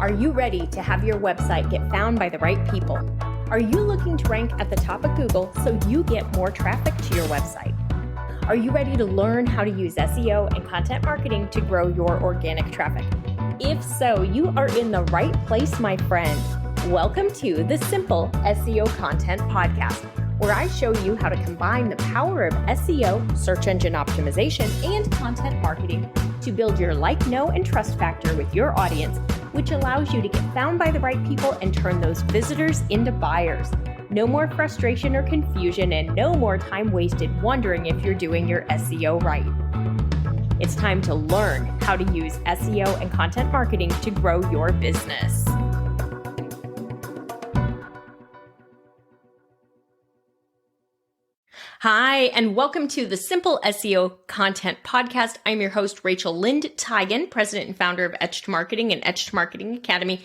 Are you ready to have your website get found by the right people? Are you looking to rank at the top of Google so you get more traffic to your website? Are you ready to learn how to use SEO and content marketing to grow your organic traffic? If so, you are in the right place, my friend. Welcome to the Simple SEO Content Podcast, where I show you how to combine the power of SEO, search engine optimization, and content marketing to build your like, know, and trust factor with your audience, which allows you to get found by the right people and turn those visitors into buyers. No more frustration or confusion, and no more time wasted wondering if you're doing your SEO right. It's time to learn how to use SEO and content marketing to grow your business. Hi, and welcome to the Simple SEO Content Podcast. I'm your host, Rachel Lind Teigen, president and founder of Etched Marketing and Etched Marketing Academy.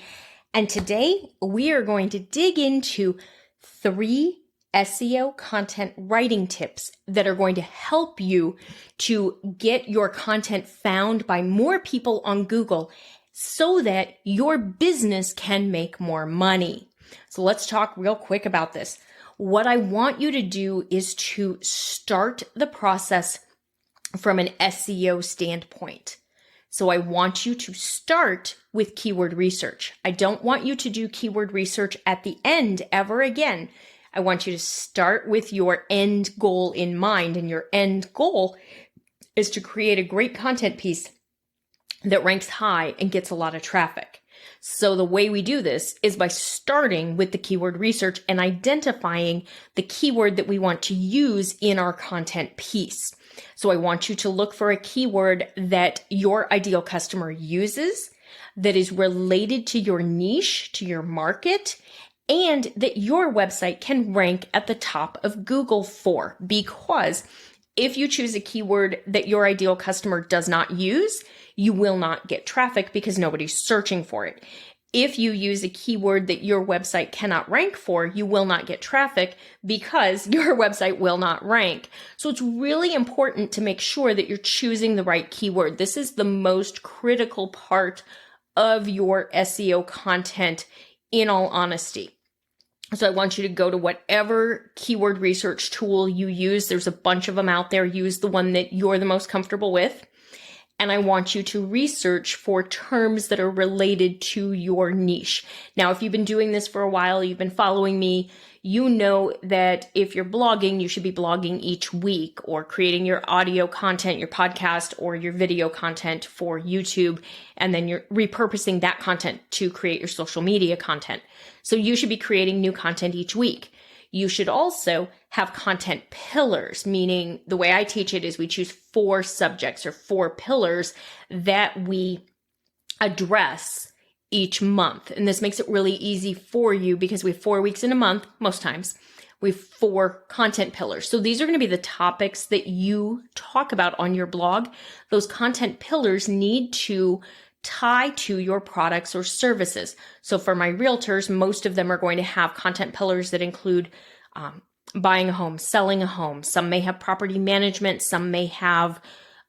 And today we are going to dig into 3 SEO content writing tips that are going to help you to get your content found by more people on Google so that your business can make more money. So let's talk real quick about this. What I want you to do is to start the process from an SEO standpoint. So I want you to start with keyword research. I don't want you to do keyword research at the end ever again. I want you to start with your end goal in mind, and your end goal is to create a great content piece that ranks high and gets a lot of traffic. So the way we do this is by starting with the keyword research and identifying the keyword that we want to use in our content piece. So I want you to look for a keyword that your ideal customer uses, that is related to your niche, to your market, and that your website can rank at the top of Google for. Because if you choose a keyword that your ideal customer does not use, you will not get traffic because nobody's searching for it. If you use a keyword that your website cannot rank for, you will not get traffic because your website will not rank. So it's really important to make sure that you're choosing the right keyword. This is the most critical part of your SEO content, in all honesty. So I want you to go to whatever keyword research tool you use. There's a bunch of them out there. Use the one that you're the most comfortable with. And I want you to research for terms that are related to your niche. Now, if you've been doing this for a while, you've been following me, you know that if you're blogging, you should be blogging each week, or creating your audio content, your podcast, or your video content for YouTube. And then you're repurposing that content to create your social media content. So you should be creating new content each week. You should also have content pillars, meaning the way I teach it is we choose 4 subjects or 4 pillars that we address each month. And this makes it really easy for you because we have 4 weeks in a month, most times. We have 4 content pillars. So these are going to be the topics that you talk about on your blog. Those content pillars need to tie to your products or services. So for my realtors, most of them are going to have content pillars that include buying a home, selling a home. Some may have property management. Some may have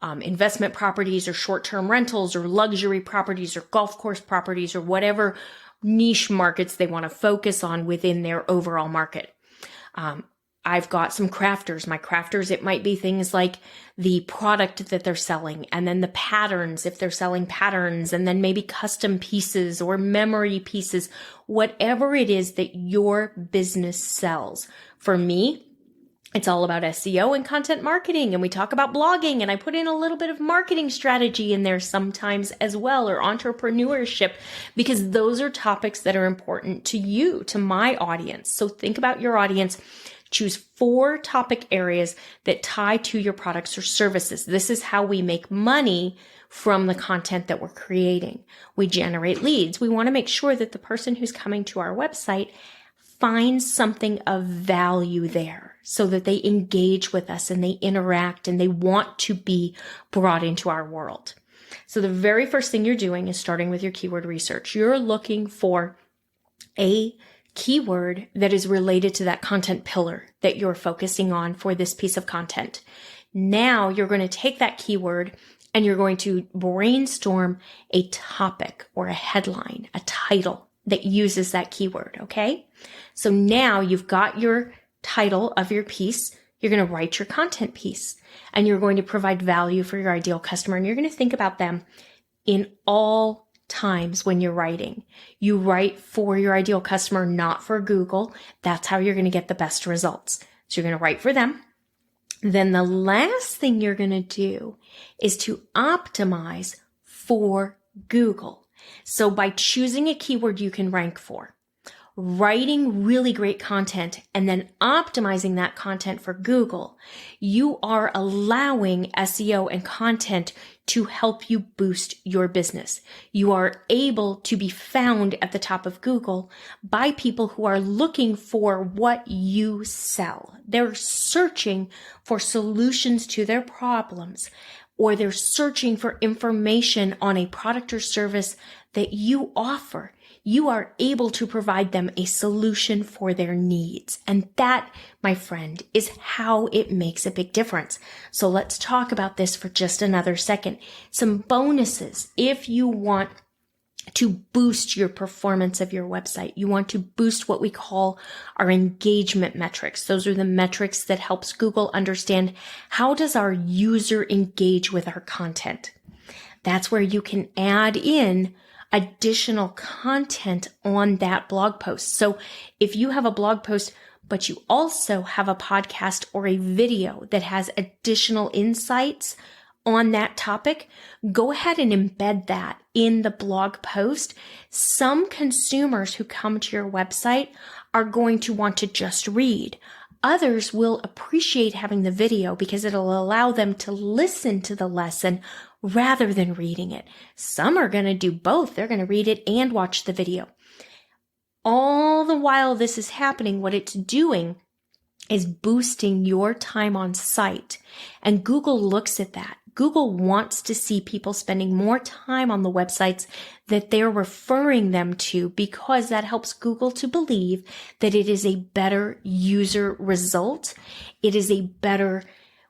investment properties or short-term rentals or luxury properties or golf course properties or whatever niche markets they want to focus on within their overall market. I've got some crafters. My crafters, it might be things like the product that they're selling, and then the patterns, if they're selling patterns, and then maybe custom pieces or memory pieces, whatever it is that your business sells. For me, it's all about SEO and content marketing, and we talk about blogging, and I put in a little bit of marketing strategy in there sometimes as well, or entrepreneurship, because those are topics that are important to you, to my audience. So think about your audience. Choose 4 topic areas that tie to your products or services. This is how we make money from the content that we're creating. We generate leads. We want to make sure that the person who's coming to our website finds something of value there so that they engage with us and they interact and they want to be brought into our world. So the very first thing you're doing is starting with your keyword research. You're looking for a keyword that is related to that content pillar that you're focusing on for this piece of content. Now you're going to take that keyword and you're going to brainstorm a topic or a headline, a title that uses that keyword, okay? So now you've got your title of your piece. You're going to write your content piece, and you're going to provide value for your ideal customer, and you're going to think about them in all times when you're writing. You write for your ideal customer, not for Google. That's how you're going to get the best results. So you're going to write for them. Then the last thing you're going to do is to optimize for Google. So by choosing a keyword you can rank for, writing really great content, and then optimizing that content for Google, you are allowing SEO and content to help you boost your business. You are able to be found at the top of Google by people who are looking for what you sell. They're searching for solutions to their problems, or they're searching for information on a product or service that you offer. You are able to provide them a solution for their needs. And that, my friend, is how it makes a big difference. So let's talk about this for just another second. Some bonuses if you want to boost your performance of your website. You want to boost what we call our engagement metrics. Those are the metrics that helps Google understand how does our user engage with our content. That's where you can add in additional content on that blog post. So if you have a blog post, but you also have a podcast or a video that has additional insights on that topic, go ahead and embed that in the blog post. Some consumers who come to your website are going to want to just read. Others will appreciate having the video because it'll allow them to listen to the lesson rather than reading it. Some are going to do both. They're going to read it and watch the video. All the while this is happening, what it's doing is boosting your time on site. And Google looks at that. Google wants to see people spending more time on the websites that they're referring them to, because that helps Google to believe that it is a better user result. It is a better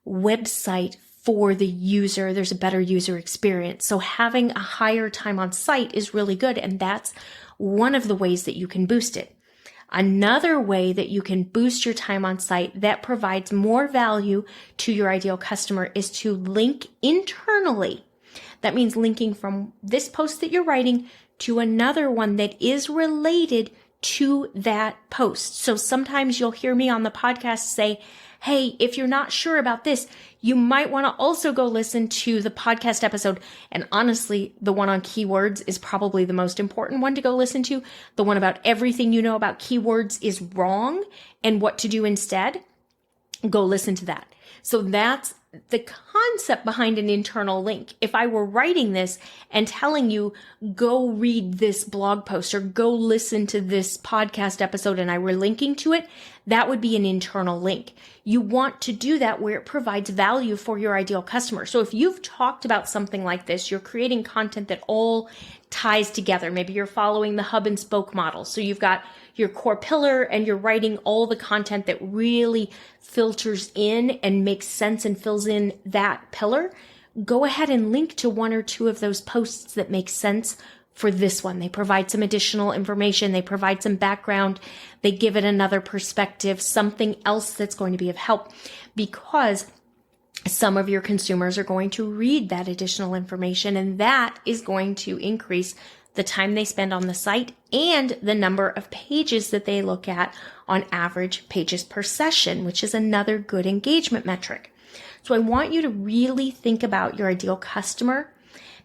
website for the user. There's a better user experience. So having a higher time on site is really good. And that's one of the ways that you can boost it. Another way that you can boost your time on site that provides more value to your ideal customer is to link internally. That means linking from this post that you're writing to another one that is related to that post. So sometimes you'll hear me on the podcast say, hey, if you're not sure about this, you might want to also go listen to the podcast episode. And honestly, the one on keywords is probably the most important one to go listen to. The one about everything you know about keywords is wrong and what to do instead. Go listen to that. So that's the concept behind an internal link. If I were writing this and telling you, go read this blog post or go listen to this podcast episode, and I were linking to it, that would be an internal link. You want to do that where it provides value for your ideal customer. So if you've talked about something like this, you're creating content that all ties together. Maybe you're following the hub and spoke model. So you've got your core pillar and you're writing all the content that really filters in and makes sense and fills in that pillar. Go ahead and link to one or two of those posts that make sense for this one. They provide some additional information. They provide some background. They give it another perspective, something else that's going to be of help, because some of your consumers are going to read that additional information, and that is going to increase the time they spend on the site and the number of pages that they look at on average pages per session, which is another good engagement metric. So I want you to really think about your ideal customer,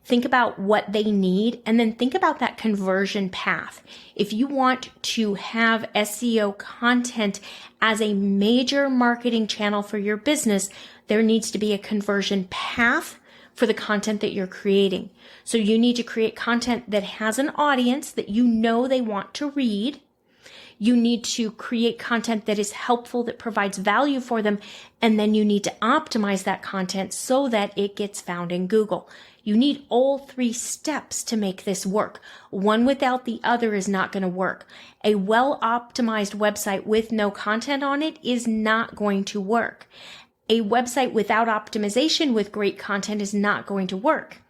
think about what they need, and then think about that conversion path. If you want to have SEO content as a major marketing channel for your business, there needs to be a conversion path for the content that you're creating. So you need to create content that has an audience that you know they want to read. You need to create content that is helpful, that provides value for them. And then you need to optimize that content so that it gets found in Google. You need all three steps to make this work. One without the other is not going to work. A well-optimized website with no content on it is not going to work. A website without optimization with great content is not going to work.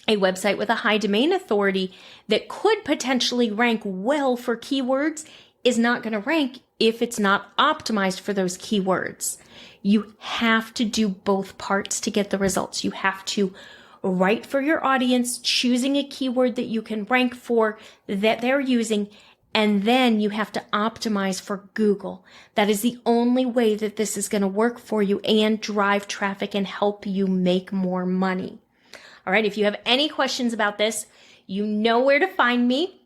A website with a high domain authority that could potentially rank well for keywords is not going to rank if it's not optimized for those keywords. You have to do both parts to get the results. You have to write for your audience, choosing a keyword that you can rank for that they're using, and then you have to optimize for Google. That is the only way that this is going to work for you and drive traffic and help you make more money. All right, if you have any questions about this, you know where to find me.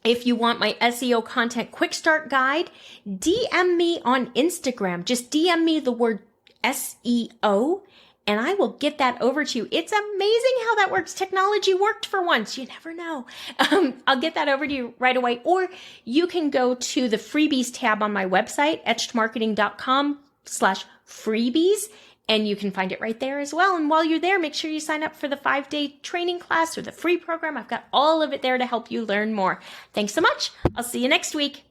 If you want my SEO content quick start guide, DM me on Instagram. Just DM me the word SEO and I will get that over to you. It's amazing how that works. Technology worked for once. You never know. I'll get that over to you right away. Or you can go to the freebies tab on my website, etchedmarketing.com/freebies. And you can find it right there as well. And while you're there, make sure you sign up for the 5-day training class or the free program. I've got all of it there to help you learn more. Thanks so much. I'll see you next week.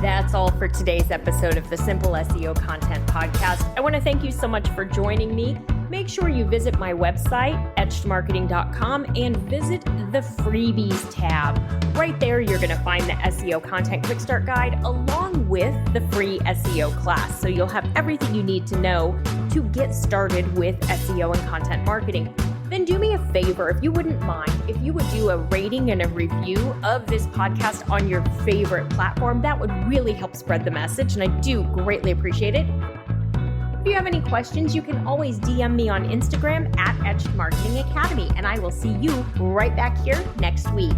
That's all for today's episode of the Simple SEO Content Podcast. I want to thank you so much for joining me. Make sure you visit my website, etchedmarketing.com, and visit the freebies tab. Right there, you're going to find the SEO Content Quick Start Guide along with the free SEO class. So you'll have everything you need to know to get started with SEO and content marketing. Then do me a favor, if you wouldn't mind, if you would do a rating and a review of this podcast on your favorite platform. That would really help spread the message, and I do greatly appreciate it. If you have any questions, you can always DM me on Instagram at Etched Marketing Academy, and I will see you right back here next week.